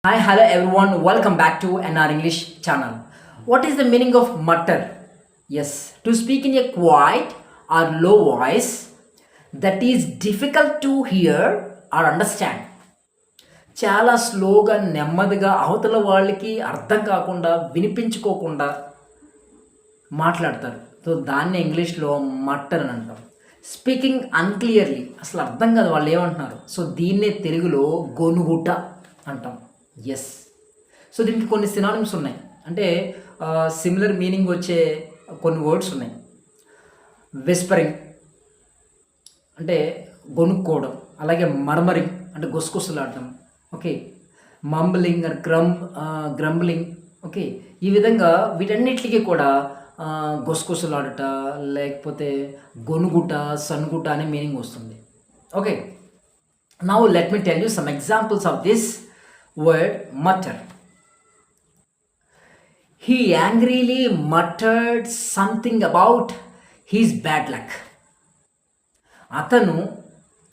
Hi, hello everyone. Welcome back to NR English channel. What is the meaning of mutter? Yes, to speak in a quiet or low voice that is difficult to hear or understand. చాలా స్లోగా నెమ్మదిగా అవతల వాళ్ళకి అర్థం కాకుండా వినిపించుకోకుండా మాట్లాడతారు. So దాన్ని ఇంగ్లీష్లో మట్టర్ అని అంటాం. స్పీకింగ్ అన్క్లియర్లీ అసలు అర్థం కాదు వాళ్ళు ఏమంటున్నారు. సో దీన్నే తెలుగులో గొనుగుట అంటాం. ఎస్. సో దీనికి కొన్ని సినానిమ్స్ ఉన్నాయి, అంటే సిమిలర్ మీనింగ్ వచ్చే కొన్ని వర్డ్స్ ఉన్నాయి. విస్పరింగ్ అంటే గొనుక్కోవడం, అలాగే మర్మరింగ్ అంటే గుసగుసలాడటం, okay, mumbling and grumbling, okay. ఈ విధంగా వీటన్నిటికీ కూడా గుసగుసలాడట లేకపోతే గొనుగుట, సనుగుట అనే మీనింగ్ వస్తుంది. Okay, now let me tell you some examples of this word mutter. He angrily muttered something about his bad luck. అతను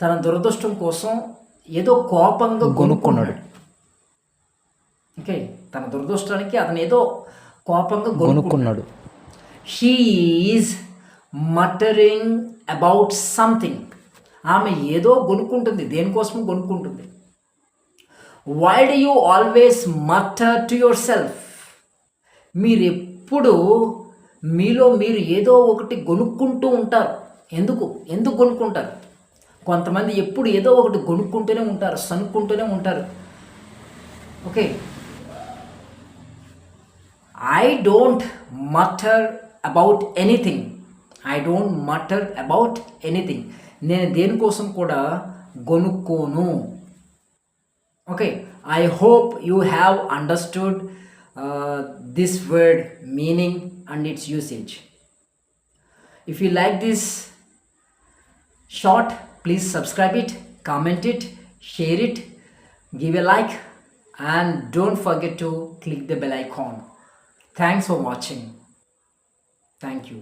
తన దురదృష్టం కోసం ఏదో కోపంగా గొనుక్కున్నాడు. ఓకే, తన దురదృష్టానికి అతను ఏదో కోపంగా గొనుక్కున్నాడు. She is muttering about something. ఆమె ఏదో గొనుక్కుంటుంది, దేనికోసం గొనుక్కుంటుంది. Why do you always mutter to yourself? మీరు ఎప్పుడు మీలో మీరు ఏదో ఒకటి గొనుక్కుంటూ ఉంటారు. ఎందుకు గొనుక్కుంటారు? కొంతమంది ఎప్పుడు ఏదో ఒకటి గొనుక్కుంటూనే ఉంటారు, సనుక్కుంటూనే ఉంటారు. Okay, I don't matar about anything. నేను దేనికోసం కూడా గొనుక్కోను. Okay, I hope you have understood this word meaning and its usage. If you like this short, please subscribe it, comment it, share it, give a like, and don't forget to click the bell icon. Thanks for watching. Thank you.